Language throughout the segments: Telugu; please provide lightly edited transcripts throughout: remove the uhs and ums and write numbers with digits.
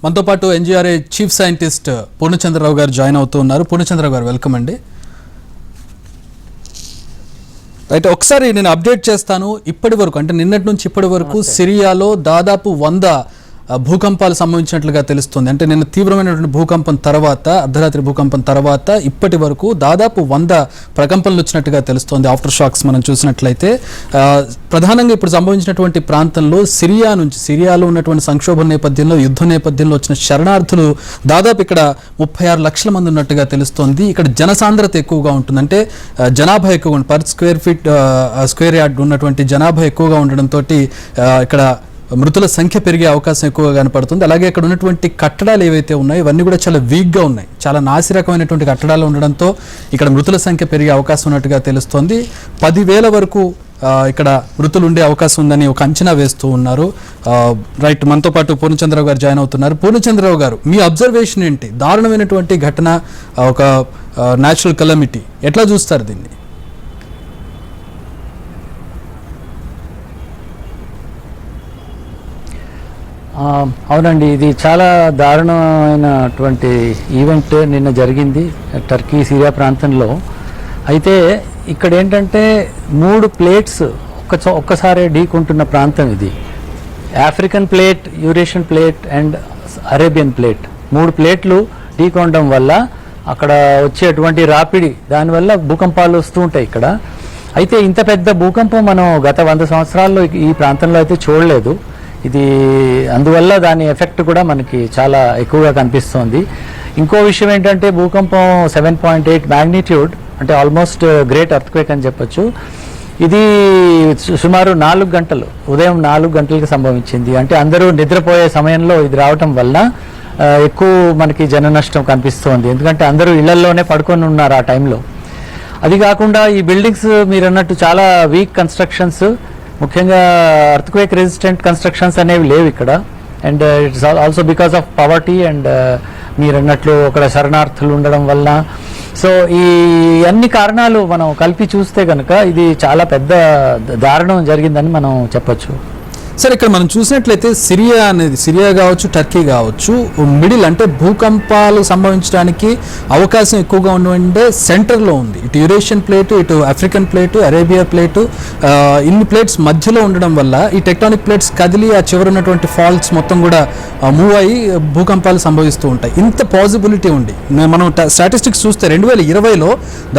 మనతో పాటు ఎన్జీఆర్ఏ చీఫ్ సైంటిస్ట్ పూర్ణచంద్రరావు గారు జాయిన్ అవుతూ ఉన్నారు. పూర్ణచంద్రరావు గారు వెల్కమ్ అండి. రైట్, ఒకసారి నేను అప్డేట్ చేస్తాను. ఇప్పటి వరకు అంటే నిన్నటి నుంచి ఇప్పటి వరకు సిరియాలో దాదాపు 100 భూకంపాలు సంభవించినట్లుగా తెలుస్తుంది. అంటే నిన్న తీవ్రమైనటువంటి భూకంపం తర్వాత, అర్ధరాత్రి భూకంపం తర్వాత ఇప్పటి వరకు దాదాపు 100 ప్రకంపనలు వచ్చినట్టుగా తెలుస్తోంది. ఆఫ్టర్ షాక్స్ మనం చూసినట్లయితే ప్రధానంగా ఇప్పుడు సంభవించినటువంటి ప్రాంతంలో సిరియాలో ఉన్నటువంటి సంక్షోభం నేపథ్యంలో, యుద్ధ నేపథ్యంలో వచ్చిన శరణార్థులు దాదాపు ఇక్కడ 36 లక్షల మంది ఉన్నట్టుగా తెలుస్తోంది. ఇక్కడ జనసాంద్రత ఎక్కువగా ఉంటుంది. అంటే జనాభా ఎక్కువగా ఉంటుంది. పర్ స్క్వేర్ యార్డ్ ఉన్నటువంటి జనాభా ఎక్కువగా ఉండడంతో ఇక్కడ మృతుల సంఖ్య పెరిగే అవకాశం ఎక్కువగా కనపడుతుంది. అలాగే ఇక్కడ ఉన్నటువంటి కట్టడాలు ఏవైతే ఉన్నాయో ఇవన్నీ కూడా చాలా వీక్గా ఉన్నాయి. చాలా నాసిరకమైనటువంటి కట్టడాలు ఉండడంతో ఇక్కడ మృతుల సంఖ్య పెరిగే అవకాశం ఉన్నట్టుగా తెలుస్తోంది. 10,000 వరకు ఇక్కడ మృతులు ఉండే అవకాశం ఉందని ఒక అంచనా వేస్తూ ఉన్నారు. రైట్, మనతో పాటు పూర్ణచంద్రరావు గారు జాయిన్ అవుతున్నారు. పూర్ణచంద్రరావు గారు, మీ అబ్జర్వేషన్ ఏంటి? దారుణమైనటువంటి ఘటన, ఒక న్యాచురల్ కెలామిటీ, ఎట్లా చూస్తారు దీన్ని? అవునండి, ఇది చాలా దారుణమైనటువంటి ఈవెంట్ నిన్న జరిగింది టర్కీ సిరియా ప్రాంతంలో. అయితే ఇక్కడ ఏంటంటే 3 ప్లేట్స్ ఒక్కసారి ఢీకుంటున్న ప్రాంతం ఇది. African plate, Eurasian plate and Arabian plate, 3 ప్లేట్లు ఢీకొనడం వల్ల అక్కడ వచ్చేటువంటి రాపిడి, దానివల్ల భూకంపాలు వస్తూ ఉంటాయి ఇక్కడ. అయితే ఇంత పెద్ద భూకంపం మనం గత 100 సంవత్సరాల్లో ఈ ప్రాంతంలో అయితే చూడలేదు. ఇది అందువల్ల దాని ఎఫెక్ట్ కూడా మనకి చాలా ఎక్కువగా కనిపిస్తోంది. ఇంకో విషయం ఏంటంటే భూకంపం 7.8 మ్యాగ్నిట్యూడ్, అంటే ఆల్మోస్ట్ గ్రేట్ ఎర్త్క్వేక్ అని చెప్పొచ్చు. ఇది సుమారు 4 గంటలు, ఉదయం 4 గంటలకు సంభవించింది. అంటే అందరూ నిద్రపోయే సమయంలో ఇది రావటం వల్ల ఎక్కువ మనకి జన నష్టం కనిపిస్తోంది. ఎందుకంటే అందరూ ఇళ్లలోనే పడుకొని ఉన్నారు ఆ టైంలో. అది కాకుండా ఈ బిల్డింగ్స్ మీరు అన్నట్టు చాలా వీక్ కన్స్ట్రక్షన్స్, ముఖ్యంగా ఎర్త్క్వేక్ రెసిస్టెంట్ కన్స్ట్రక్షన్స్ అనేవి లేవు ఇక్కడ. And it's also because of poverty and మీరు అన్నట్లు అక్కడ శరణార్థులు ఉండడం వల్ల. సో ఈ అన్ని కారణాలు మనం కలిపి చూస్తే కనుక ఇది చాలా పెద్ద దారుణం జరిగిందని మనం చెప్పొచ్చు. సరే, ఇక్కడ మనం చూసినట్లయితే సిరియా కావచ్చు, టర్కీ కావచ్చు, మిడిల్ అంటే భూకంపాలు సంభవించడానికి అవకాశం ఎక్కువగా ఉండే సెంటర్లో ఉంది. ఇటు యూరేషియన్ ప్లేటు, ఇటు ఆఫ్రికన్ ప్లేటు, అరేబియా ప్లేటు, ఇన్ని ప్లేట్స్ మధ్యలో ఉండడం వల్ల ఈ టెక్టానిక్ ప్లేట్స్ కదిలి ఆ చివరి ఉన్నటువంటి ఫాల్ట్స్ మొత్తం కూడా మూవ్ అయ్యి భూకంపాలు సంభవిస్తూ ఉంటాయి. ఇంత పాసిబిలిటీ ఉంది. మనం స్టాటిస్టిక్స్ చూస్తే 2020లో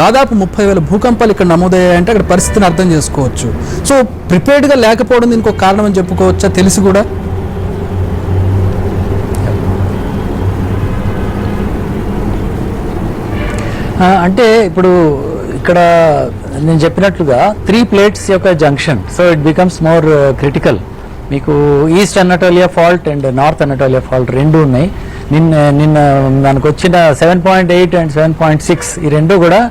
దాదాపు 30,000 భూకంపాలు ఇక్కడ నమోదయ్యాయంటే అక్కడ పరిస్థితిని అర్థం చేసుకోవచ్చు. సో ప్రిపేర్డ్గా లేకపోవడం దీనికి ఒక కారణం అని చెప్పుకోవచ్చా? తెలిసి కూడా అంటే ఇప్పుడు ఇక్కడ నేను చెప్పినట్లుగా 3 ప్లేట్స్ యొక్క junction, so it becomes more critical. మీకు east Anatolia fault and north Anatolia fault రెండు ఉన్నాయి. నిన్న మనకు వచ్చిన 7.8 అండ్ 7.6 ఈ రెండు కూడా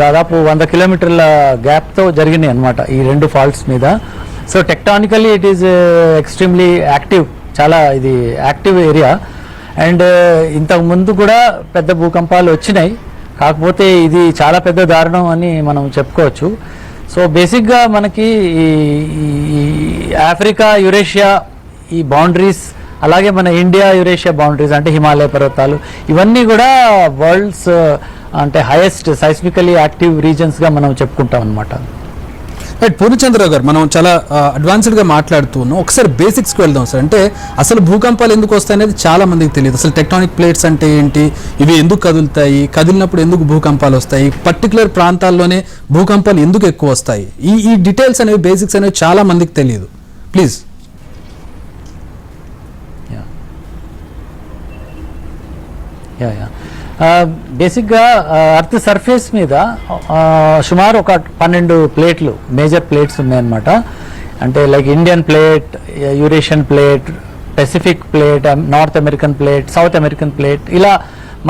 దాదాపు 100 కిలోమీటర్ల గ్యాప్తో జరిగినాయి అన్నమాట ఈ 2 ఫాల్ట్స్ మీద. So tectonically it is extremely active, చాలా ఇది యాక్టివ్ ఏరియా. అండ్ ఇంతకు ముందు కూడా పెద్ద భూకంపాలు వచ్చినాయి, కాకపోతే ఇది చాలా పెద్ద దారుణం అని మనం చెప్పుకోవచ్చు. సో బేసిక్గా మనకి ఈ ఆఫ్రికా, యురేషియా ఈ బౌండరీస్, అలాగే మన ఇండియా యురేషియా బౌండరీస్ అంటే హిమాలయ పర్వతాలు, ఇవన్నీ కూడా వరల్డ్స్ అంటే హైయెస్ట్ సైస్మికలీ యాక్టివ్ రీజన్స్గా మనం చెప్పుకుంటాం అనమాట. రైట్, పూర్ణచంద్రరావు గారు, మనం చాలా అడ్వాన్స్డ్గా మాట్లాడుతూ ఉన్నాం. ఒకసారి బేసిక్స్కి వెళ్దాం సార్. అంటే అసలు భూకంపాలు ఎందుకు వస్తాయి అనేది చాలా మందికి తెలియదు. అసలు టెక్టానిక్ ప్లేట్స్ అంటే ఏంటి, ఇవి ఎందుకు కదులుతాయి, కదిలినప్పుడు ఎందుకు భూకంపాలు వస్తాయి, పర్టికులర్ ప్రాంతాల్లోనే భూకంపాలు ఎందుకు ఎక్కువ వస్తాయి, ఈ డీటెయిల్స్ అనేవి, బేసిక్స్ అనేవి చాలా మందికి తెలియదు. ప్లీజ్. బేసిక్గా అర్త్ సర్ఫేస్ మీద సుమారు ఒక 12 ప్లేట్లు, మేజర్ ప్లేట్స్ ఉన్నాయన్నమాట. అంటే like Indian plate, Eurasian plate, Pacific plate, north American plate, south American plate, ఇలా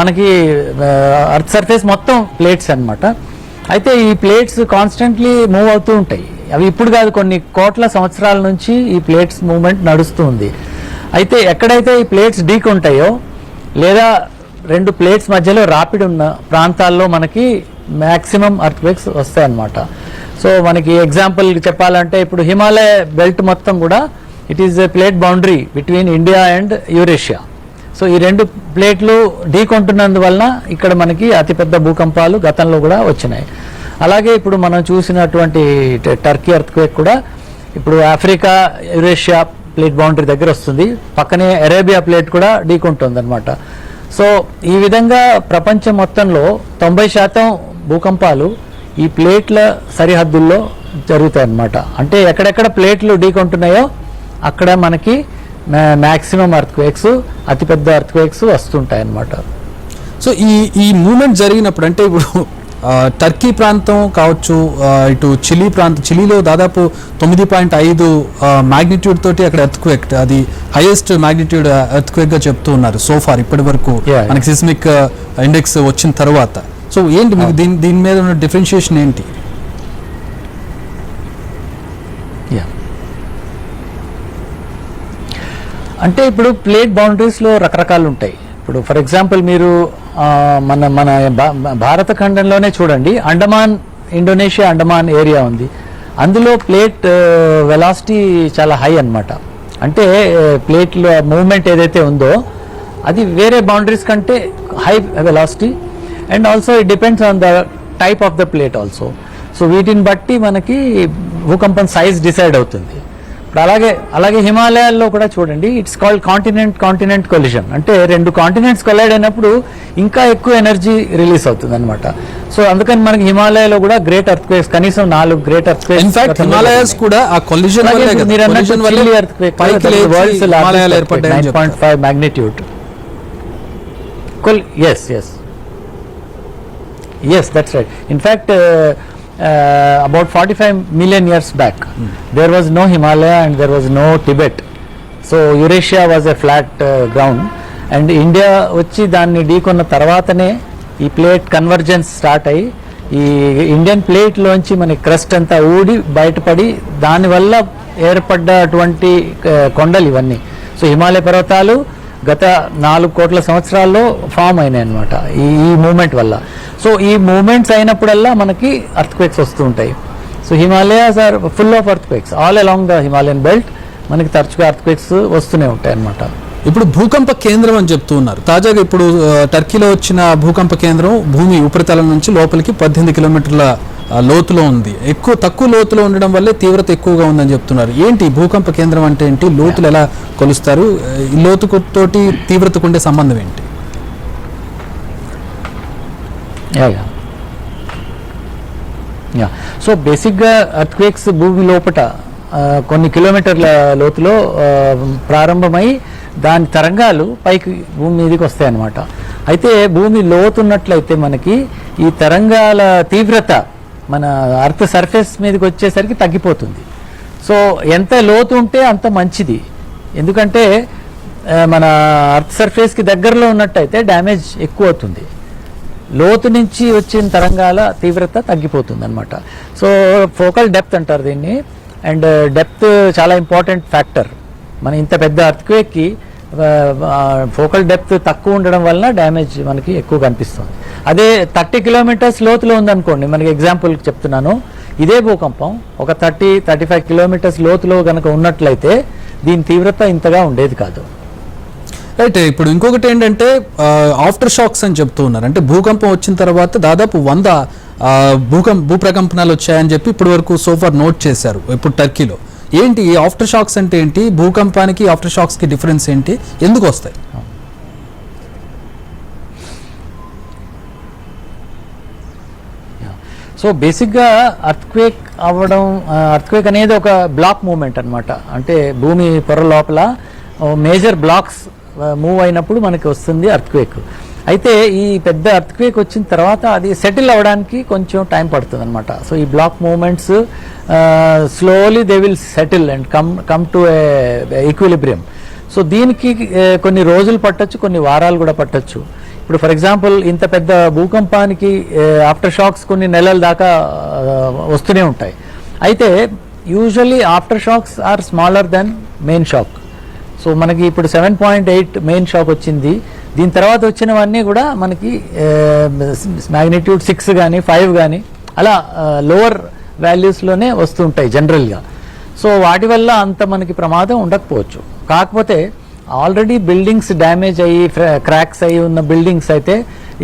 మనకి అర్త్ సర్ఫేస్ మొత్తం ప్లేట్స్ అన్నమాట. అయితే ఈ ప్లేట్స్ కాన్స్టెంట్లీ మూవ్ అవుతూ ఉంటాయి. అవి ఇప్పుడు కాదు, కొన్ని కోట్ల సంవత్సరాల నుంచి ఈ ప్లేట్స్ మూవ్మెంట్ నడుస్తూ ఉంది. అయితే ఎక్కడైతే ఈ ప్లేట్స్ ఢీకొంటాయో లేదా 2 ప్లేట్స్ మధ్యలో రాపిడి ఉన్న ప్రాంతాల్లో మనకి మ్యాక్సిమం ఎర్త్క్వేక్స్ వస్తాయి అన్నమాట. సో మనకి ఎగ్జాంపుల్ చెప్పాలంటే ఇప్పుడు హిమాలయ బెల్ట్ మొత్తం కూడా it is a plate boundary between India and Eurasia. So ఈ రెండు ప్లేట్లు ఢీకొంటున్నందువలన ఇక్కడ మనకి అతిపెద్ద భూకంపాలు గతంలో కూడా వచ్చినాయి. అలాగే ఇప్పుడు మనం చూసినటువంటి టర్కీ ఎర్త్క్వేక్ కూడా ఇప్పుడు ఆఫ్రికా యూరేషియా ప్లేట్ బౌండరీ దగ్గర వస్తుంది, పక్కనే అరేబియా ప్లేట్ కూడా ఢీకొంటుంది అనమాట. సో ఈ విధంగా ప్రపంచం మొత్తంలో 90% భూకంపాలు ఈ ప్లేట్ల సరిహద్దుల్లో జరుగుతాయి అన్నమాట. అంటే ఎక్కడెక్కడ ప్లేట్లు ఢీకొంటున్నాయో అక్కడ మనకి మ్యాక్సిమం ఎర్త్క్వేక్స్, అతిపెద్ద ఎర్త్క్వేక్స్ వస్తుంటాయి అన్నమాట. సో ఈ మూమెంట్ జరిగినప్పుడు అంటే ఇప్పుడు టర్కీ ప్రాంతం కావచ్చు, ఇటు చిలీలో దాదాపు 9.5 మ్యాగ్నిట్యూడ్ తోటి అక్కడ ఎర్త్క్వేక్, అది హైయెస్ట్ మ్యాగ్నిట్యూడ్ ఎర్త్క్వేక్ గా చెప్తూ ఉన్నారు సోఫార్ ఇప్పటి వరకు మనకి సిస్మిక్ ఇండెక్స్ వచ్చిన తర్వాత. సో ఏంటి మీకు దీని మీద ఉన్న డిఫరెన్షియేషన్ ఏంటి? అంటే ఇప్పుడు ప్లేట్ బౌండరీస్లో రకరకాలు ఉంటాయి. ఇప్పుడు ఫర్ ఎగ్జాంపుల్ మీరు మన మన భారత ఖండంలోనే చూడండి, ఇండోనేషియా అండమాన్ ఏరియా ఉంది. అందులో ప్లేట్ వెలాసిటీ చాలా హై అన్నమాట. అంటే ప్లేట్లో మూవ్మెంట్ ఏదైతే ఉందో అది వేరే బౌండరీస్ కంటే high velocity, and also it depends on the type of the plate also. So వీటిని బట్టి మనకి భూకంపం సైజ్ డిసైడ్ అవుతుంది. ఇప్పుడు అలాగే హిమాలయాల్లో కూడా చూడండి, ఇట్స్ కాల్డ్ కాంటినెంట్ కొలిజన్. అంటే రెండు కాంటినెంట్స్ కొలైడ్ అయినప్పుడు ఇంకా ఎక్కువ ఎనర్జీ రిలీజ్ అవుతుంది అనమాట. సో అందుకని మనకి హిమాలయాలో కూడా గ్రేట్ ఎర్త్క్వేక్స్, కనీసం 4 గ్రేట్ ఎర్త్క్వేక్స్. ఇన్ఫాక్ట్ హిమాలయాస్ కూడా ఆ కొలిజన్ వల్లే కదా, కొలిజన్ వల్ల ఎర్త్క్వేక్ పైకి లేచి హిమాలయాలు ఏర్పడ్డాయి. 9.5 magnitude. Yes, that's right. In fact, about 45 million years back, there was no Himalaya and there was no Tibet. So Eurasia was a flat ground, and India వచ్చి దాన్ని ఢీకొన్న తర్వాతనే ఈ ప్లేట్ కన్వర్జెన్స్ స్టార్ట్ అయ్యి ఈ ఇండియన్ ప్లేట్లోంచి మన క్రస్ట్ అంతా ఊడి బయటపడి దానివల్ల ఏర్పడ్డటువంటి కొండలు ఇవన్నీ. సో హిమాలయ పర్వతాలు గత 4 కోట్ల సంవత్సరాల్లో ఫామ్ అయినాయి అనమాట ఈ మూమెంట్ వల్ల. సో ఈ మూమెంట్స్ అయినప్పుడల్లా మనకి ఎర్త్క్వేక్స్ వస్తూ ఉంటాయి. So Himalayas are full of earthquakes all along the Himalayan belt. మనకి తరచుగా ఎర్త్క్వేక్స్ వస్తూనే ఉంటాయి అన్నమాట. ఇప్పుడు భూకంప కేంద్రం అని చెప్తూ ఉన్నారు. తాజాగా ఇప్పుడు టర్కీలో వచ్చిన భూకంప కేంద్రం భూమి ఉపరితలం నుంచి లోపలికి 18 కిలోమీటర్ల లోతులో ఉంది. తక్కువ లోతులో ఉండడం వల్లే తీవ్రత ఎక్కువగా ఉందని చెప్తున్నారు. ఏంటి భూకంప కేంద్రం అంటే ఏంటి? లోతులు ఎలా కొలుస్తారు? ఈ లోతుతోటి తీవ్రతకు ఉండే సంబంధం ఏంటి? సో బేసిక్గా ఎర్త్క్వేక్స్ భూమి లోపట కొన్ని కిలోమీటర్ల లోతులో ప్రారంభమై దాని తరంగాలు పైకి భూమి మీదకి వస్తాయి అన్నమాట. అయితే భూమి లోతున్నట్లయితే మనకి ఈ తరంగాల తీవ్రత మన అర్త్ సర్ఫేస్ మీదకి వచ్చేసరికి తగ్గిపోతుంది. సో ఎంత లోతు ఉంటే అంత మంచిది, ఎందుకంటే మన అర్త్ సర్ఫేస్కి దగ్గరలో ఉన్నట్టయితే డ్యామేజ్ ఎక్కువ అవుతుంది. లోతు నుంచి వచ్చిన తరంగాల తీవ్రత తగ్గిపోతుంది అనమాట. సో ఫోకల్ డెప్త్ అంటారు దీన్ని, అండ్ డెప్త్ చాలా ఇంపార్టెంట్ ఫ్యాక్టర్. మన ఇంత పెద్ద ఎర్త్క్వేక్కి ఫోకల్ డెప్త్ తక్కువ ఉండడం వలన డ్యామేజ్ మనకి ఎక్కువ కనిపిస్తుంది. అదే 30 కిలోమీటర్స్ లోతులో ఉందనుకోండి, మనకి ఎగ్జాంపుల్ చెప్తున్నాను, ఇదే భూకంపం ఒక 30-35 కిలోమీటర్స్ లోతులో కనుక ఉన్నట్లయితే దీని తీవ్రత ఇంతగా ఉండేది కాదు. రైట్. ఇప్పుడు ఇంకొకటి ఏంటంటే ఆఫ్టర్ షాక్స్ అని చెప్తూ ఉన్నారు. అంటే భూకంపం వచ్చిన తర్వాత దాదాపు 100 భూప్రకంపనాలు వచ్చాయని చెప్పి ఇప్పటి వరకు సోఫార్ నోట్ చేశారు ఇప్పుడు టర్కీలో. ఏంటి ఈ ఆఫ్టర్ షాక్స్ అంటే ఏంటి? భూకంపానికి ఆఫ్టర్ షాక్స్కి డిఫరెన్స్ ఏంటి? ఎందుకు వస్తాయి? సో బేసిక్గా అర్త్క్వేక్ అనేది ఒక బ్లాక్ మూమెంట్ అనమాట. అంటే భూమి పొర లోపల మేజర్ బ్లాక్స్ మూవ్ అయినప్పుడు మనకి వస్తుంది ఎర్త్క్వేక్. అయితే ఈ పెద్ద ఎర్త్క్వేక్ వచ్చిన తర్వాత అది సెటిల్ అవ్వడానికి కొంచెం టైం పడుతుంది అనమాట. సో ఈ block movements slowly they will settle and come to equilibrium. So దీనికి కొన్ని రోజులు పట్టొచ్చు, కొన్ని వారాలు కూడా పట్టొచ్చు. ఇప్పుడు ఫర్ ఎగ్జాంపుల్ ఇంత పెద్ద భూకంపానికి ఆఫ్టర్ షాక్స్ కొన్ని నెలల దాకా వస్తూనే ఉంటాయి. అయితే usually after shocks are smaller then main shock. So మనకి ఇప్పుడు 7.8 మెయిన్ షాక్ వచ్చింది. దీని తర్వాత వచ్చినవన్నీ కూడా మనకి మ్యాగ్నిట్యూడ్ 6 కానీ 5 కానీ అలా లోవర్ వాల్యూస్లోనే వస్తుంటాయి జనరల్గా. సో వాటి వల్ల అంత మనకి ప్రమాదం ఉండకపోవచ్చు. కాకపోతే ఆల్రెడీ బిల్డింగ్స్ డ్యామేజ్ అయ్యి క్రాక్స్ అయ్యి ఉన్న బిల్డింగ్స్ అయితే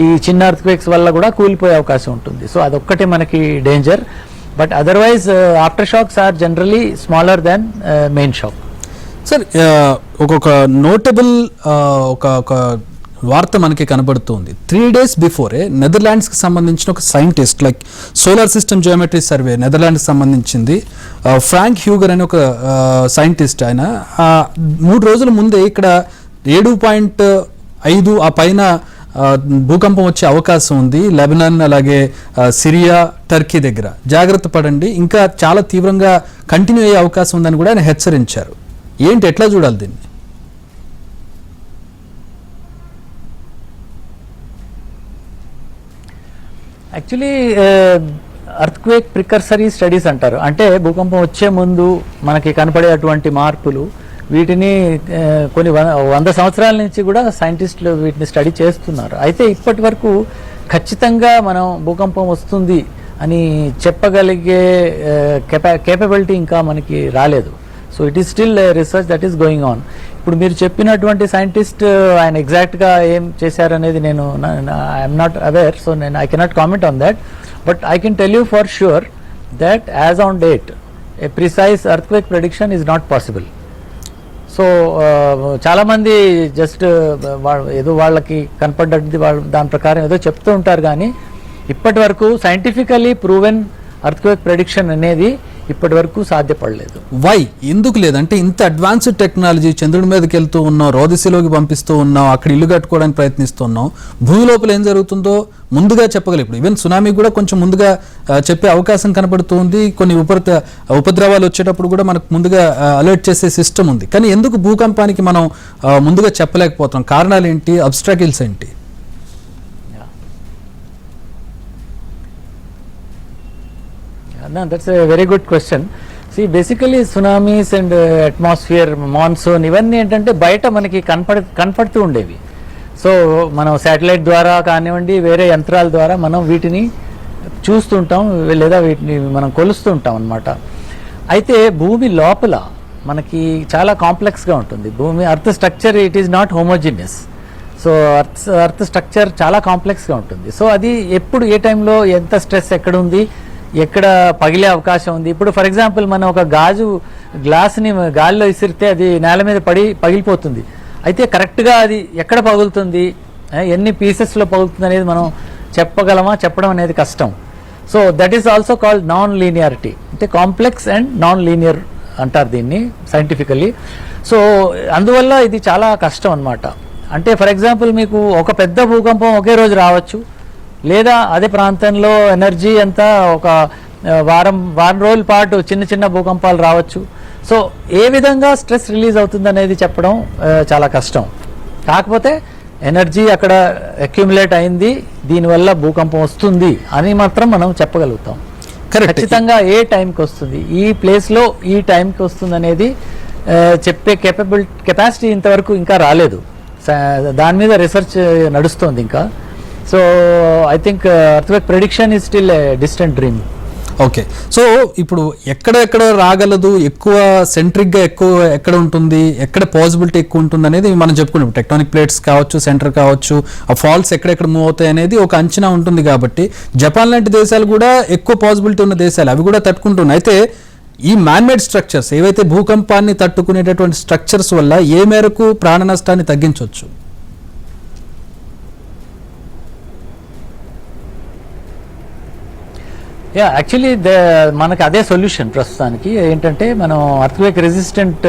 ఈ చిన్న ఎర్త్క్వేక్స్ వల్ల కూడా కూలిపోయే అవకాశం ఉంటుంది. సో అదొక్కటే మనకి danger. But otherwise after shocks are generally smaller than main shock. Sir ఒక్కొక్క నోటబుల్ ఒక వార్త మనకి కనబడుతుంది. 3 days బిఫోరే నెదర్లాండ్స్కి సంబంధించిన ఒక scientist, like solar system geometry survey నెదర్లాండ్స్కి సంబంధించింది, ఫ్రాంక్ హ్యూగర్ అనే ఒక సైంటిస్ట్, ఆయన 3 రోజుల ముందే ఇక్కడ 7.5 ఆ పైన భూకంపం వచ్చే అవకాశం ఉంది లెబనాన్, అలాగే సిరియా, టర్కీ దగ్గర, జాగ్రత్త పడండి, ఇంకా చాలా తీవ్రంగా కంటిన్యూ అయ్యే అవకాశం ఉందని కూడా ఆయన హెచ్చరించారు. ఏంటి, ఎట్లా చూడాలి దీన్ని? యాక్చువల్లీ అర్త్క్వేక్ ప్రికర్సరీ స్టడీస్ అంటారు. అంటే భూకంపం వచ్చే ముందు మనకి కనపడే అటువంటి మార్పులు, వీటిని కొన్ని 100 సంవత్సరాల నుంచి కూడా సైంటిస్టులు వీటిని స్టడీ చేస్తున్నారు. అయితే ఇప్పటి వరకు ఖచ్చితంగా మనం భూకంపం వస్తుంది అని చెప్పగలిగే కేపబిలిటీ ఇంకా మనకి రాలేదు. So it is still research that is going on. ఇప్పుడు మీరు చెప్పినటువంటి సైంటిస్ట్ ఆయన ఎగ్జాక్ట్గా ఏం చేశారనేది నేను I'm not aware, so I cannot comment on that. But I can tell you for sure that as on date A precise earthquake prediction is not possible. So చాలామంది జస్ట్ ఏదో వాళ్ళకి కనపడ్డది వాళ్ళు దాని ప్రకారం ఏదో చెప్తూ ఉంటారు, కానీ ఇప్పటి వరకు సైంటిఫికలీ ప్రూవెన్ ఎర్త్క్వేక్ ప్రెడిక్షన్ అనేది ఇప్పటి వరకు సాధ్యపడలేదు. వై, ఎందుకు లేదు? అంటే ఇంత అడ్వాన్స్డ్ టెక్నాలజీ, చంద్రుడి మీదకి వెళ్తూ ఉన్నాం, రోదసిలోకి పంపిస్తూ ఉన్నాం, అక్కడ ఇల్లు కట్టుకోవడానికి ప్రయత్నిస్తున్నాం, భూమి లోపల ఏం జరుగుతుందో ముందుగా చెప్పగలం. ఇప్పుడు ఈవెన్ సునామీ కూడా కొంచెం ముందుగా చెప్పే అవకాశం కనబడుతుంది. కొన్ని ఉపద్రవాలు వచ్చేటప్పుడు కూడా మనకు ముందుగా అలర్ట్ చేసే సిస్టమ్ ఉంది. కానీ ఎందుకు భూకంపానికి మనం ముందుగా చెప్పలేకపోతాం? కారణాలు ఏంటి? అబ్స్ట్రాకిల్స్ ఏంటి? No, that's a very good question. See, basically tsunamis and atmosphere, monsoon ఇవన్నీ ఏంటంటే బయట మనకి కనపడుతూ ఉండేవి. సో మనం శాటిలైట్ ద్వారా కానివ్వండి, వేరే యంత్రాల ద్వారా మనం వీటిని చూస్తుంటాం, లేదా వీటిని మనం కొలుస్తుంటాం అన్నమాట. అయితే భూమి లోపల మనకి చాలా కాంప్లెక్స్గా ఉంటుంది. భూమి earth structure it is not homogeneous. So earth structure చాలా కాంప్లెక్స్గా ఉంటుంది. సో అది ఎప్పుడు ఏ టైంలో ఎంత స్ట్రెస్ ఎక్కడ ఉంది, ఎక్కడ పగిలే అవకాశం ఉంది. ఇప్పుడు ఫర్ ఎగ్జాంపుల్ మనం ఒక గ్లాస్ని గాలిలో విసిరితే అది నేల మీద పగిలిపోతుంది. అయితే కరెక్ట్గా అది ఎక్కడ పగులుతుంది, ఎన్ని పీసెస్లో పగులుతుంది అనేది మనం చెప్పగలమా? చెప్పడం అనేది కష్టం. So that is also called non linearity. అంటే కాంప్లెక్స్ అండ్ నాన్ లీనియర్ అంటారు దీన్ని సైంటిఫికల్లీ. సో అందువల్ల ఇది చాలా కష్టం అన్నమాట. అంటే ఫర్ ఎగ్జాంపుల్ మీకు ఒక పెద్ద భూకంపం ఒకే రోజు రావచ్చు, లేదా అదే ప్రాంతంలో ఎనర్జీ అంతా ఒక వారం రోజుల పాటు చిన్న చిన్న భూకంపాలు రావచ్చు. సో ఏ విధంగా స్ట్రెస్ రిలీజ్ అవుతుంది అనేది చెప్పడం చాలా కష్టం. కాకపోతే ఎనర్జీ అక్కడ అక్యుములేట్ అయింది, దీనివల్ల భూకంపం వస్తుంది అని మాత్రం మనం చెప్పగలుగుతాం. ఖచ్చితంగా ఏ టైంకి వస్తుంది, ఈ ప్లేస్లో ఈ టైంకి వస్తుంది అనేది చెప్పే కెపాసిటీ ఇంతవరకు ఇంకా రాలేదు. దాని మీద రీసెర్చ్ నడుస్తుంది ఇంకా. So I think earthquake prediction is still A distant dream. Okay, so ఇప్పుడు ఎక్కడ రాగలదు, ఎక్కువ సెంట్రిక్గా ఎక్కువ ఎక్కడ ఉంటుంది, ఎక్కడ పాసిబిలిటీ ఎక్కువ ఉంటుంది అనేది మనం చెప్పుకుంటాం. టెక్టానిక్ ప్లేట్స్ కావచ్చు, సెంటర్ కావచ్చు, ఆ ఫాల్స్ ఎక్కడెక్కడ మూవ్ అవుతాయి అనేది ఒక అంచనా ఉంటుంది. కాబట్టి జపాన్ లాంటి దేశాలు కూడా ఎక్కువ పాసిబిలిటీ ఉన్న దేశాలు, అవి కూడా తట్టుకుంటున్నాయి. అయితే ఈ మ్యాన్మేడ్ స్ట్రక్చర్స్ ఏవైతే భూకంపాన్ని తట్టుకునేటటువంటి స్ట్రక్చర్స్ వల్ల ఏ మేరకు ప్రాణ నష్టాన్ని తగ్గించవచ్చు? యాక్చువల్లీ మనకు అదే సొల్యూషన్ ప్రస్తుతానికి. ఏంటంటే మనం ఎర్త్క్వేక్ రెసిస్టెంట్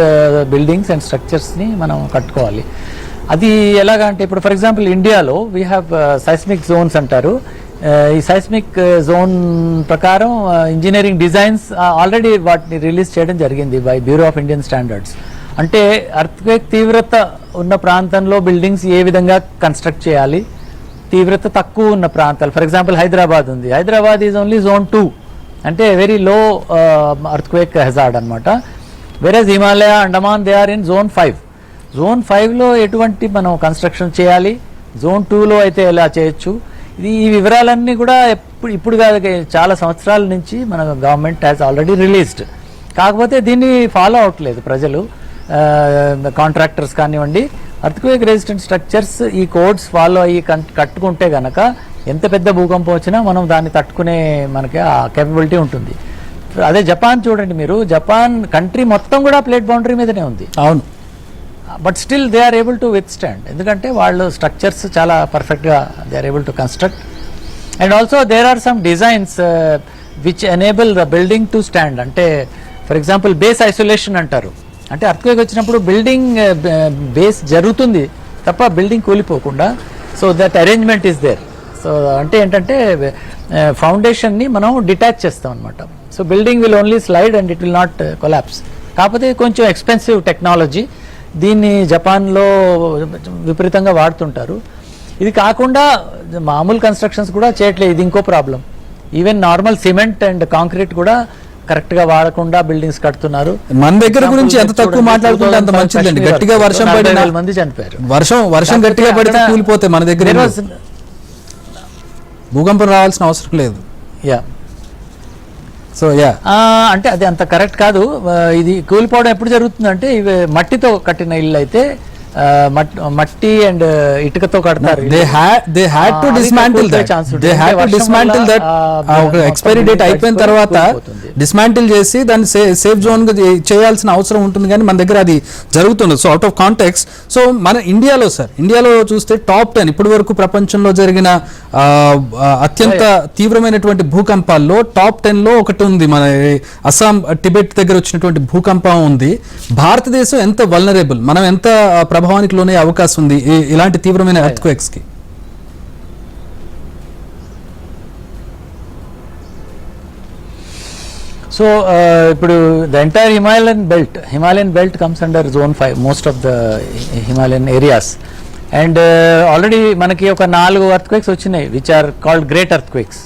బిల్డింగ్స్ అండ్ స్ట్రక్చర్స్ని మనం కట్టుకోవాలి. అది ఎలాగా అంటే ఇప్పుడు ఫర్ ఎగ్జాంపుల్ ఇండియాలో వీ హ్యావ్ సైస్మిక్ జోన్స్ అంటారు. ఈ సైస్మిక్ జోన్ ప్రకారం ఇంజనీరింగ్ డిజైన్స్ ఆల్రెడీ వాటిని రిలీజ్ చేయడం జరిగింది by bureau of Indian standards. అంటే ఎర్త్క్వేక్ తీవ్రత ఉన్న ప్రాంతంలో బిల్డింగ్స్ ఏ విధంగా కన్స్ట్రక్ట్ చేయాలి, తీవ్రత తక్కువ ఉన్న ప్రాంతాలు, ఫర్ ఎగ్జాంపుల్ హైదరాబాద్ ఉంది, హైదరాబాద్ ఈజ్ ఓన్లీ జోన్ 2, అంటే వెరీ లో ఎర్త్క్వేక్ హెజార్డ్ అనమాట. Versus Himalaya, Andaman they are in zone 5. Zone 5లో ఎటువంటి మనం కన్స్ట్రక్షన్ చేయాలి, జోన్ 2లో అయితే ఎలా చేయొచ్చు, ఈ వివరాలన్నీ కూడా ఇప్పుడు కాదు, చాలా సంవత్సరాల నుంచి మన గవర్నమెంట్ హ్యాస్ ఆల్రెడీ రిలీజ్డ్. కాకపోతే దీన్ని ఫాలో అవట్లేదు ప్రజలు, కాంట్రాక్టర్స్ కానివ్వండి. అర్త్క్వేక్ రెసిస్టెంట్ స్ట్రక్చర్స్ ఈ కోడ్స్ ఫాలో అయ్యి కట్టుకుంటే గనక ఎంత పెద్ద భూకంపం వచ్చినా మనం దాన్ని తట్టుకునే మనకి ఆ కేపబిలిటీ ఉంటుంది. అదే జపాన్ చూడండి మీరు, జపాన్ కంట్రీ మొత్తం కూడా ప్లేట్ బౌండరీ మీదనే ఉంది. అవును, but still they are able to withstand, ఎందుకంటే వాళ్ళు స్ట్రక్చర్స్ చాలా పర్ఫెక్ట్గా they are able to construct. And also there are some designs which enable the building to stand. అంటే ఫర్ ఎగ్జాంపుల్ బేస్ ఐసోలేషన్ అంటారు. అంటే అర్త్క్వేక్ వచ్చినప్పుడు బిల్డింగ్ బేస్ జరుగుతుంది తప్ప బిల్డింగ్ కూలిపోకుండా. So that arrangement is there. So అంటే ఏంటంటే ఫౌండేషన్ని మనం డిటాచ్ చేస్తాం అనమాట. So building will only slide and it will not collapse. కాకపోతే కొంచెం ఎక్స్పెన్సివ్ టెక్నాలజీ, దీన్ని జపాన్లో విపరీతంగా వాడుతుంటారు. ఇది కాకుండా మామూలు కన్స్ట్రక్షన్స్ కూడా చేయట్లేదు, ఇది ఇంకో problem. Even normal cement and concrete కూడా కరెక్ట్గా వాడకుండా బిల్డింగ్స్ కడుతున్నారు. మన దగ్గర గురించి ఎంత తక్కువ మాట్లాడుకుంటే అంత మంచిదండి. గట్టిగా వర్షం పడి 40,000 మంది చనిపోయారు. వర్షం గట్టిగా పడితే కూలిపోతే మన దగ్గర భూకంపం రావాల్సిన అవసరం లేదు. యా సో యా అంటే అది అంత కరెక్ట్ కాదు. ఇది కూలిపోవడం ఎప్పుడు జరుగుతుందంటే ఇవి మట్టితో కట్టిన ఇల్లు అయితే మట్టి అండ్ ఇటుకతో కడతారు. they had to dismantle that. Expiry date అయిపోయిన తర్వాత డిస్మాంటిల్ చేసి దాన్ని సేఫ్ జోన్ గా చేయాల్సిన అవసరం ఉంటుంది, కానీ మన దగ్గర అది జరుగుతుంది. So out of context. So మన ఇండియాలో చూస్తే టాప్ 10 ఇప్పటి వరకు ప్రపంచంలో జరిగిన అత్యంత తీవ్రమైనటువంటి భూకంపాల్లో టాప్ 10 లో ఒకటి ఉంది. మన అస్సాం టిబెట్ దగ్గర వచ్చినటువంటి భూకంపం ఉంది. భారతదేశం ఎంత వల్నరబుల్, మనం ఎంత ప్రభావానికి లోనే అవకాశం ఉంది ఇలాంటి తీవ్రమైన ఎర్త్క్వేక్స్ కి? సో ఇప్పుడు the entire Himalayan belt comes under zone 5, most of the Himalayan areas. And already మనకి ఒక 4 ఎర్త్క్వేక్స్ వచ్చినాయి which are called great earthquakes.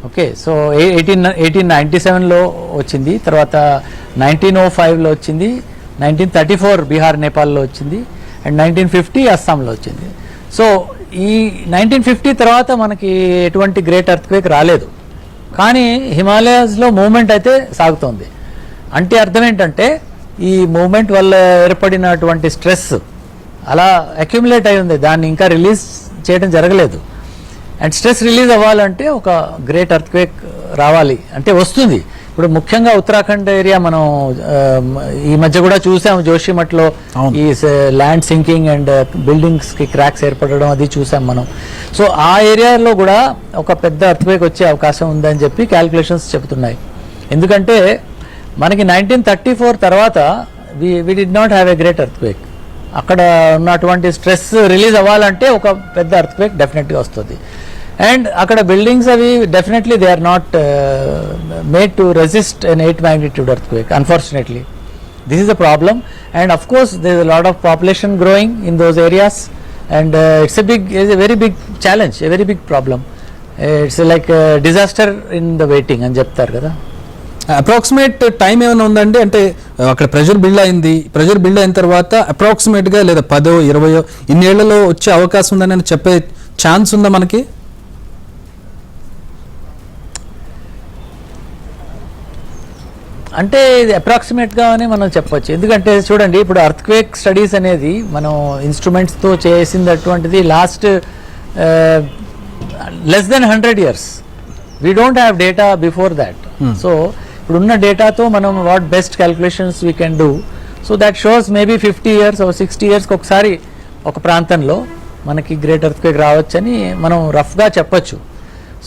Okay, so 1897లో వచ్చింది, తర్వాత 1905లో వచ్చింది, 1934 బీహార్ నేపాల్లో వచ్చింది, అండ్ 1950 అస్సాంలో వచ్చింది. సో ఈ 1950 తర్వాత మనకి ఎటువంటి గ్రేట్ ఎర్త్క్వేక్ రాలేదు, కానీ హిమాలయాస్లో మూవ్మెంట్ అయితే సాగుతోంది. అంటే అర్థం ఏంటంటే ఈ మూవ్మెంట్ వల్ల ఏర్పడినటువంటి స్ట్రెస్ అలా అక్యుములేట్ అయి ఉంది, దాన్ని ఇంకా రిలీజ్ చేయడం జరగలేదు. అండ్ స్ట్రెస్ రిలీజ్ అవ్వాలంటే ఒక గ్రేట్ ఎర్త్క్వేక్ రావాలి, అంటే వస్తుంది. ఇప్పుడు ముఖ్యంగా ఉత్తరాఖండ్ ఏరియా మనం ఈ మధ్య కూడా చూసాం, జోషిమఠ్లో ఈ ల్యాండ్ సింకింగ్ అండ్ బిల్డింగ్స్కి క్రాక్స్ ఏర్పడడం అది చూసాం మనం. సో ఆ ఏరియాలో కూడా ఒక పెద్ద ఎర్త్క్వేక్ వచ్చే అవకాశం ఉందని చెప్పి క్యాల్కులేషన్స్ చెబుతున్నాయి. ఎందుకంటే మనకి 1934 తర్వాత we did not have a great earthquake. అక్కడ ఉన్నటువంటి స్ట్రెస్ రిలీజ్ అవ్వాలంటే ఒక పెద్ద ఎర్త్క్వేక్ డెఫినెట్గా వస్తుంది. అండ్ అక్కడ బిల్డింగ్స్ అవి definitely they are not made to resist an 8 magnitude earthquake, unfortunately. This is a problem, and of course there is a lot of population growing in those areas, and it's a very big challenge, a very big problem. It's like a disaster in the waiting అని చెప్తారు కదా. అప్రాక్సిమేట్ టైం ఏమైనా ఉందండి? అంటే అక్కడ ప్రెషర్ బిల్డ్ అయిన తర్వాత అప్రాక్సిమేట్ గా లేదా 10, 20 ఇన్నేళ్లలో వచ్చే అవకాశం ఉందని చెప్పే ఛాన్స్ ఉందా మనకి? అంటే ఇది అప్రాక్సిమేట్గానే మనం చెప్పొచ్చు. ఎందుకంటే చూడండి, ఇప్పుడు ఎర్త్క్వేక్ స్టడీస్ అనేది మనం ఇన్స్ట్రుమెంట్స్తో చేసిందటువంటిది last less than 100 years. We don't have data before that. So ఇప్పుడున్న డేటాతో మనం what best calculations we can do. So that shows maybe 50 years or 60 years ఒకసారి ఒక ప్రాంతంలో మనకి గ్రేట్ ఎర్త్క్వేక్ రావచ్చని మనం రఫ్గా చెప్పొచ్చు.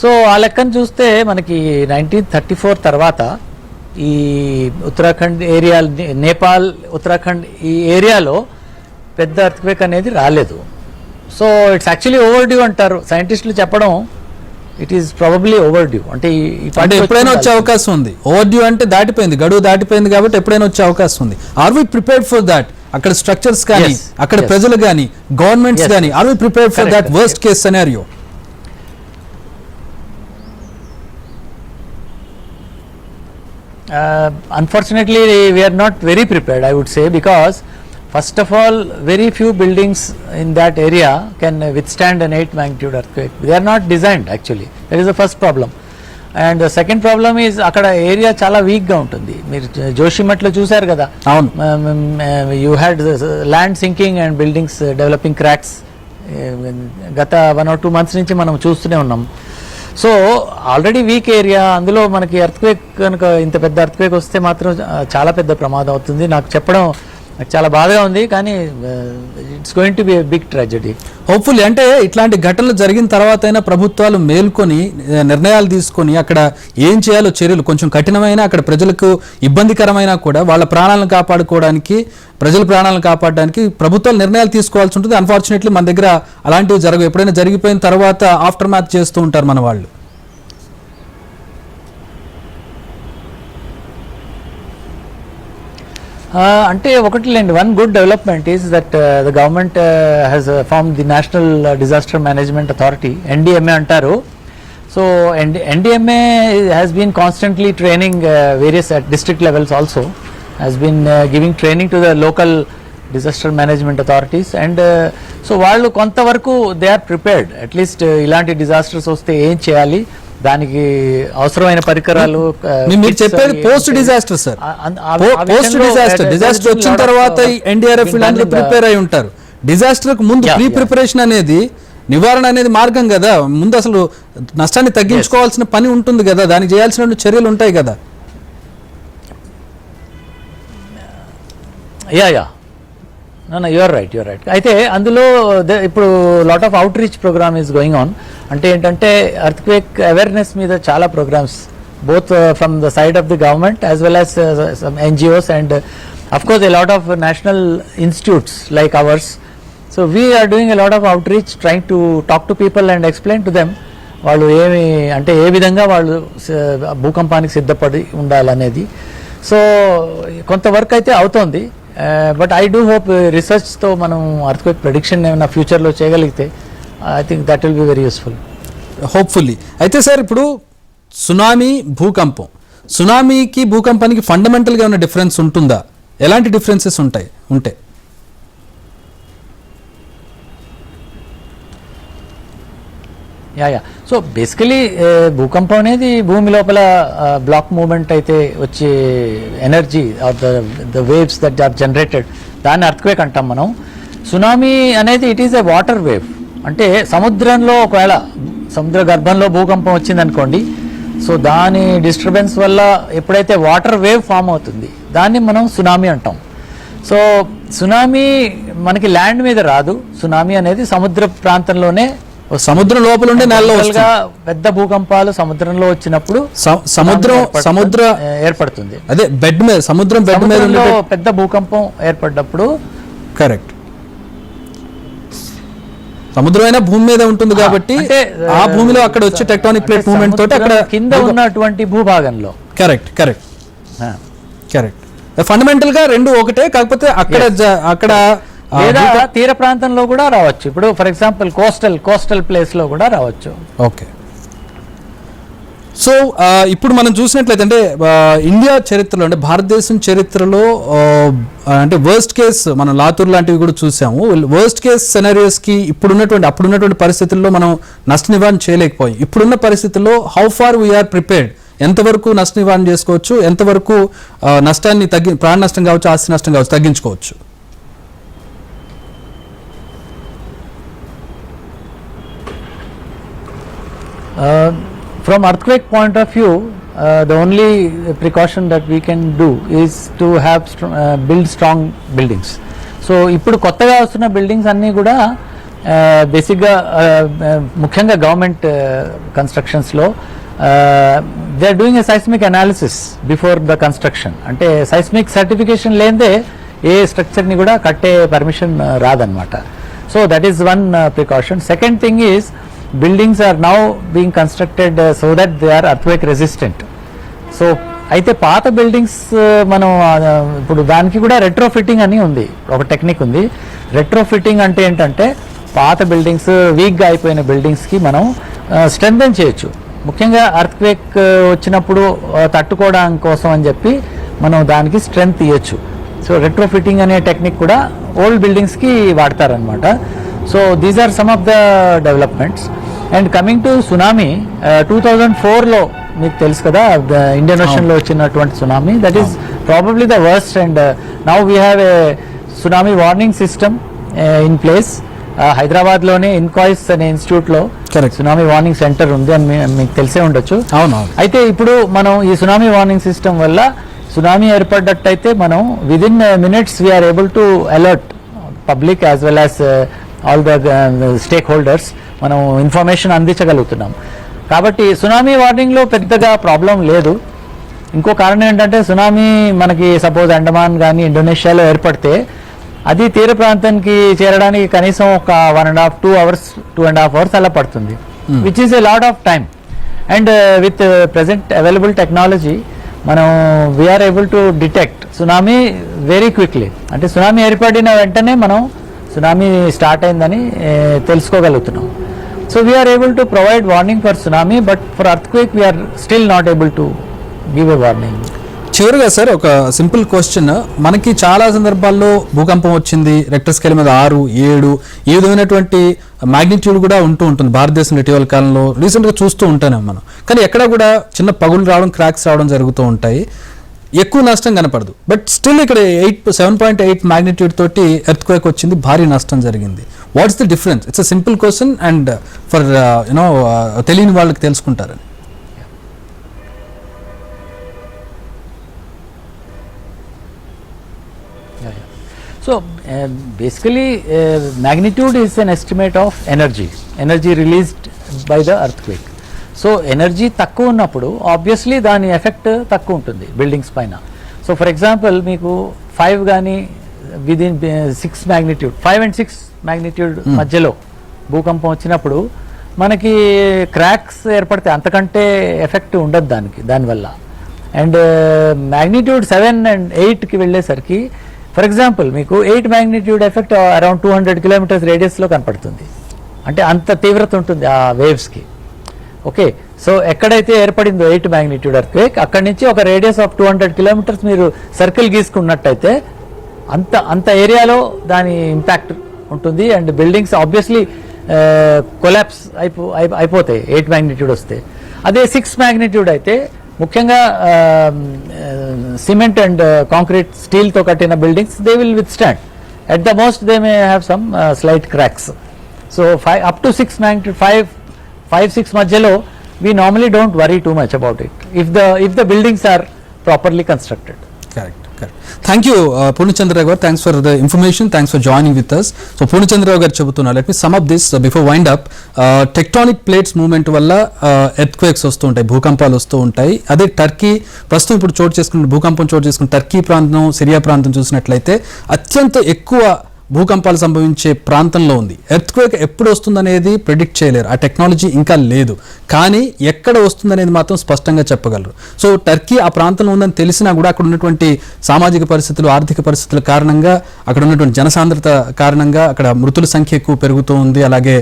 సో ఆ లెక్కను చూస్తే మనకి 1934 తర్వాత ఈ ఉత్తరాఖండ్ ఏరియా, నేపాల్, ఉత్తరాఖండ్ ఈ ఏరియాలో పెద్ద ఎర్త్క్వేక్ అనేది రాలేదు. So it's actually over due అంటారు సైంటిస్టులు చెప్పడం. It is probably over due. అంటే ఎప్పుడైనా వచ్చే అవకాశం ఉంది. ఓవర్ డ్యూ అంటే దాటిపోయింది, గడువు దాటిపోయింది కాబట్టి ఎప్పుడైనా వచ్చే అవకాశం ఉంది. Are we prepared for that? అక్కడ స్ట్రక్చర్స్ కానీ, అక్కడ ప్రజలు కానీ, గవర్నమెంట్స్ కానీ, are we prepared for that worst case scenario? Unfortunately, we are not very prepared, I would say, because first of all, very few buildings in that area can withstand an 8 magnitude earthquake. They are not designed actually. That is the first problem. And second problem is అక్కడ ఏరియా చాలా వీక్గా ఉంటుంది. మీరు జోషిమట్లో చూశారు కదా, అవును, you had land sinking and buildings developing cracks. గత 1 or 2 months నుంచి మనం చూస్తూనే ఉన్నాం. సో ఆల్రెడీ వీక్ ఏరియా, అందులో మనకి ఎర్త్క్వేక్ కనుక ఇంత పెద్ద ఎర్త్క్వేక్ వస్తే మాత్రం చాలా పెద్ద ప్రమాదం అవుతుంది. నాకు చెప్పడం నాకు చాలా బాధగా ఉంది, కానీ it's going to be a big tragedy. Hopefully అంటే ఇట్లాంటి ఘటనలు జరిగిన తర్వాత అయినా ప్రభుత్వాలు మేల్కొని నిర్ణయాలు తీసుకొని అక్కడ ఏం చేయాలో చర్యలు కొంచెం కఠినమైన, అక్కడ ప్రజలకు ఇబ్బందికరమైన కూడా వాళ్ళ ప్రాణాలను కాపాడుకోవడానికి, ప్రజల ప్రాణాలను కాపాడడానికి ప్రభుత్వాలు నిర్ణయాలు తీసుకోవాల్సి ఉంటుంది. అన్ఫార్చునేట్లీ మన దగ్గర అలాంటివి జరగవు. ఎప్పుడైనా జరిగిపోయిన తర్వాత ఆఫ్టర్ మ్యాథ్ చేస్తూ ఉంటారు మన వాళ్ళు. అంటే ఒకటిలేండి, one good development is that the government has form the national disaster management authority, NDMA అంటారు. So NDMA has been constantly training various at district levels also, has been giving training to the local disaster management authorities. And so వాళ్ళు కొంతవరకు దే ఆర్ ప్రిపేర్డ్. అట్లీస్ట్ ఇలాంటి డిజాస్టర్స్ వస్తే ఏం చేయాలి, దానికి అవసరమైన పరికరాలు. మీరు చెప్పేది post disaster sir, post disaster వచ్చిన తర్వాత NDRF వీళ్ళందరూ ప్రిపేర్ అయి ఉంటారు. డిజాస్టర్ కు ముందు ప్రీ ప్రిపరేషన్ అనేది, నివారణ అనేది మార్గం కదా. ముందు అసలు నష్టాన్ని తగ్గించుకోవాల్సిన పని ఉంటుంది కదా, దానికి చేయాల్సిన చర్యలు ఉంటాయి కదా. Yeah you are right. అయితే అందులో ఇప్పుడు lot of outreach program is going on. అంటే ఏంటంటే ఎర్త్క్వేక్ అవేర్నెస్ మీద చాలా programs, both from the side of the government as well as some NGOs and of course a lot of national institutes like ours. So we are doing a lot of outreach, trying to talk to people and explain to them వాళ్ళు ఏమి అంటే ఏ విధంగా వాళ్ళు భూకంపానికి సిద్ధపడి ఉండాలనేది. సో కొంత వర్క్ అయితే అవుతోంది. బట్ ఐ డూ హోప్ రీసెర్చ్తో మనం ఎర్త్క్వేక్ ప్రెడిక్షన్ ఏమైనా ఫ్యూచర్లో చేయగలిగితే I think that will be very useful, hopefully. అయితే సార్ ఇప్పుడు సునామీ, భూకంపం, సునామీకి భూకంపానికి ఫండమెంటల్గా ఉన్న డిఫరెన్స్ ఉంటుందా? ఎలాంటి డిఫరెన్సెస్ ఉంటాయి? యా సో బేసికలీ భూకంపం అనేది భూమి లోపల బ్లాక్ మూమెంట్ అయితే వచ్చే energy are the waves that are generated, దాన్ని ఎర్త్క్వేక్ అంటాం మనం. సునామీ అనేది it is a water wave. అంటే సముద్రంలో ఒకవేళ సముద్ర గర్భంలో భూకంపం వచ్చిందనుకోండి, సో దాని డిస్టర్బెన్స్ వల్ల ఎప్పుడైతే వాటర్ వేవ్ ఫామ్ అవుతుంది దాన్ని మనం సునామీ అంటాం. సో సునామీ మనకి ల్యాండ్ మీద రాదు. సునామీ అనేది సముద్ర ప్రాంతంలోనే, సముద్రం లోపల ఉండే నేలలో పెద్ద భూకంపాలు సముద్రంలో వచ్చినప్పుడు సముద్ర ఏర్పడుతుంది. అదే బెడ్ మీద, సముద్రం బెడ్ మీద పెద్ద భూకంపం ఏర్పడినప్పుడు. కరెక్ట్. సముద్రం అయినా భూమి మీద ఉంటుంది కాబట్టి ఆ భూమిలో అక్కడ వచ్చే టెక్టానిక్ ప్లేట్ మూవ్మెంట్ తోటి అక్కడ కింద ఉన్నటువంటి భూభాగంలో. కరెక్ట్. ఫండమెంటల్ గా రెండు ఒకటే, కాకపోతే అక్కడ లేదా తీర ప్రాంతంలో కూడా రావచ్చు. ఇప్పుడు ఫర్ ఎగ్జాంపుల్ కోస్టల్ ప్లేస్ లో కూడా రావచ్చు. ఓకే. సో ఇప్పుడు మనం చూసినట్లయితే అంటే ఇండియా చరిత్రలో, అంటే భారతదేశం చరిత్రలో అంటే వర్స్ట్ కేస్ మనం లాతూర్ లాంటివి కూడా చూసాము. వర్స్ట్ కేస్ సెనారియోస్కి అప్పుడున్నటువంటి పరిస్థితుల్లో మనం నష్ట నివారణ చేయలేకపోయాం. ఇప్పుడున్న పరిస్థితుల్లో హౌ ఫార్ వీఆర్ ప్రిపేర్డ్, ఎంతవరకు నష్ట నివారణ చేసుకోవచ్చు, ఎంతవరకు నష్టాన్ని ప్రాణ నష్టం కావచ్చు, ఆస్తి నష్టం కావచ్చు తగ్గించుకోవచ్చు? From earthquake point of view, the only precaution that we can do is to have build strong buildings. So ఇప్పుడు కొత్తగా వస్తున్న బిల్డింగ్స్ అన్నీ కూడా బేసిక్గా ముఖ్యంగా గవర్నమెంట్ కన్స్ట్రక్షన్స్లో they are doing a seismic analysis before the construction. అంటే సైస్మిక్ సర్టిఫికేషన్ లేదే ఏ స్ట్రక్చర్ని కూడా కట్టే పర్మిషన్ రాదనమాట. So that is one precaution. Second thing is buildings are now being constructed so that they are earthquake resistant. So అయితే పాత బిల్డింగ్స్ మనం ఇప్పుడు దానికి కూడా రెట్రోఫిట్టింగ్ అని ఉంది, ఒక టెక్నిక్ ఉంది. రెట్రోఫిట్టింగ్ అంటే ఏంటంటే పాత బిల్డింగ్స్, వీక్గా అయిపోయిన బిల్డింగ్స్కి మనం స్ట్రెంథెన్ చేయొచ్చు. ముఖ్యంగా ఎర్త్క్వేక్ వచ్చినప్పుడు తట్టుకోవడానికి కోసం అని చెప్పి మనం దానికి స్ట్రెంగ్త్ ఇవ్వచ్చు. సో రెట్రోఫిట్టింగ్ అనే టెక్నిక్ కూడా old బిల్డింగ్స్కి వాడతారనమాట. So these are some of the developments. And coming to tsunami, 2004 లో మీకు తెలుసు కదా, ఇండియన్ ఓషన్ లో వచ్చినటువంటి tsunami, that is probably the worst. And now we have a tsunami warning system in place. హైదరాబాద్లోనే ఇన్కాయిస్ అనే ఇన్స్టిట్యూట్లో సునామీ వార్నింగ్ సెంటర్ ఉంది అని మీకు తెలిసే ఉండొచ్చు. అయితే ఇప్పుడు మనం ఈ సునామీ వార్నింగ్ సిస్టమ్ వల్ల సునామీ ఏర్పడ్డట్టయితే మనం within minutes we are able to alert public as well as all the stakeholders. మనం ఇన్ఫర్మేషన్ అందించగలుగుతున్నాం. కాబట్టి సునామీ వార్నింగ్లో పెద్దగా ప్రాబ్లం లేదు. ఇంకో కారణం ఏంటంటే సునామీ మనకి సపోజ్ అండమాన్ కానీ ఇండోనేషియాలో ఏర్పడితే అది తీర ప్రాంతానికి చేరడానికి కనీసం ఒక 1.5 2.5 hours అలా పడుతుంది, which is a lot of time. And with present available technology మనం we are able to detect tsunami very quickly. అంటే సునామీ ఏర్పడిన వెంటనే మనం సునామీ స్టార్ట్ అయిందని తెలుసుకోగలుగుతున్నాం. So we are able to provide warning for tsunami, but for earthquake we are still not able to give a warning. చివరిగా సార్ ఒక సింపుల్ క్వశ్చన్, మనకి చాలా సందర్భాల్లో భూకంపం వచ్చింది, రెక్టర్ స్కేల్ మీద 6, 7 ఈ విధమైనటువంటి మ్యాగ్నిట్యూడ్ కూడా ఉంటుంది భారతదేశంలో ఇటీవల కాలంలో రీసెంట్గా చూస్తూ ఉంటానే మనం. కానీ ఎక్కడ కూడా చిన్న పగులు రావడం, క్రాక్స్ రావడం జరుగుతూ ఉంటాయి, ఎక్కువ నష్టం కనపడదు. బట్ స్టిల్ ఇక్కడ 7.8 మ్యాగ్నిట్యూడ్ తోటి ఎర్త్ క్వేక్ వచ్చింది, భారీ నష్టం జరిగింది. What's the difference? It's a simple question and for you know తెలియని వాళ్ళకి తెలుసుకుంటారని. So basically magnitude is an estimate of energy released by the earthquake. So energy తక్కువ ఉన్నప్పుడు ఆబ్వియస్లీ దాని ఎఫెక్ట్ తక్కువ ఉంటుంది బిల్డింగ్స్ పైన. సో ఫర్ ఎగ్జాంపుల్ మీకు 5 కానీ విదిన్ 6 మ్యాగ్నిట్యూడ్ 5 and 6 మ్యాగ్నిట్యూడ్ మధ్యలో భూకంపం వచ్చినప్పుడు మనకి క్రాక్స్ ఏర్పడితే అంతకంటే ఎఫెక్ట్ ఉండదు దానివల్ల. అండ్ మ్యాగ్నిట్యూడ్ 7 and 8కి వెళ్ళేసరికి ఫర్ ఎగ్జాంపుల్ మీకు 8 మ్యాగ్నిట్యూడ్ ఎఫెక్ట్ అరౌండ్ 200 kilometers రేడియస్లో కనపడుతుంది. అంటే అంత తీవ్రత ఉంటుంది ఆ వేవ్స్కి. ఓకే, సో ఎక్కడైతే ఏర్పడిందో 8 మ్యాగ్నిట్యూడ్ ఎర్త్క్వేక్, అక్కడి నుంచి ఒక రేడియస్ ఆఫ్ 200 kilometers మీరు సర్కిల్ గీసుకున్నట్టయితే అంత ఏరియాలో దాని ఇంపాక్ట్ ఉంటుంది. అండ్ బిల్డింగ్స్ ఆబ్వియస్లీ కొలాప్స్ అయిపోతాయి 8 మ్యాగ్నిట్యూడ్ వస్తే. అదే 6 మ్యాగ్నిట్యూడ్ అయితే ముఖ్యంగా సిమెంట్ అండ్ కాంక్రీట్ స్టీల్తో కట్టిన buildings they will withstand. At the most they may have some slight cracks. So up to 6 magnitude 5-6 మధ్యలో we normally don't worry too much about it if the buildings are properly constructed. Correct. Thank you Purnachandra garu, thanks for the information, thanks for joining with us. So Purnachandra garu చెబుతున్నా, let me sum up this before wind up. Tectonic plates movement వల్ల earthquakes వస్తూ ఉంటాయి, భూకంపాలు వస్తూ ఉంటాయి. అదే టర్కీ ప్రస్తుతం ఇప్పుడు భూకంపం చోటు చేసుకున్న టర్కీ ప్రాంతం, సిరియా ప్రాంతం చూసినట్లయితే అత్యంత ఎక్కువ భూకంపాలు సంభవించే ప్రాంతంలో ఉంది. ఎర్త్క్వేక్ ఎప్పుడు వస్తుందనేది ప్రిడిక్ట్ చేయలేరు, ఆ టెక్నాలజీ ఇంకా లేదు. కానీ ఎక్కడ వస్తుందనేది మాత్రం స్పష్టంగా చెప్పగలరు. సో టర్కీ ఆ ప్రాంతంలో ఉందని తెలిసినా కూడా అక్కడ ఉన్నటువంటి సామాజిక పరిస్థితులు, ఆర్థిక పరిస్థితుల కారణంగా, అక్కడ ఉన్నటువంటి జనసాంద్రత కారణంగా అక్కడ మృతుల సంఖ్య ఎక్కువ పెరుగుతూ ఉంది, అలాగే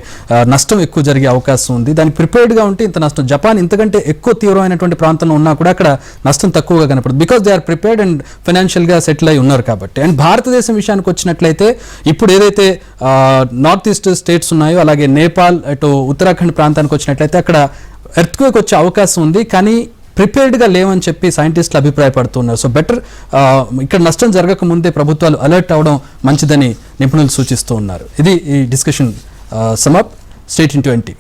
నష్టం ఎక్కువ జరిగే అవకాశం ఉంది. దానికి ప్రిపేర్డ్గా ఉంటే ఇంత నష్టం, జపాన్ ఇంతకంటే ఎక్కువ తీవ్రమైనటువంటి ప్రాంతంలో ఉన్నా కూడా అక్కడ నష్టం తక్కువగా కనపడుతుంది, because they are prepared and ఫైనాన్షియల్గా సెటిల్ అయి ఉన్నారు కాబట్టి. అండ్ భారతదేశం విషయానికి వచ్చినట్లయితే ఇప్పుడు ఏదైతే నార్త్ ఈస్ట్ స్టేట్స్ ఉన్నాయో, అలాగే నేపాల్, అటు ఉత్తరాఖండ్ ప్రాంతానికి వచ్చినట్లయితే అక్కడ ఎర్త్క్వేక్ వచ్చే అవకాశం ఉంది, కానీ ప్రిపేర్డ్గా లేవని చెప్పి సైంటిస్టులు అభిప్రాయపడుతున్నారు. సో బెటర్ ఇక్కడ నష్టం జరగక ముందే ప్రభుత్వాలు అలర్ట్ అవ్వడం మంచిదని నిపుణులు సూచిస్తూ ఉన్నారు. ఇది ఈ discussion sum up. State in 20.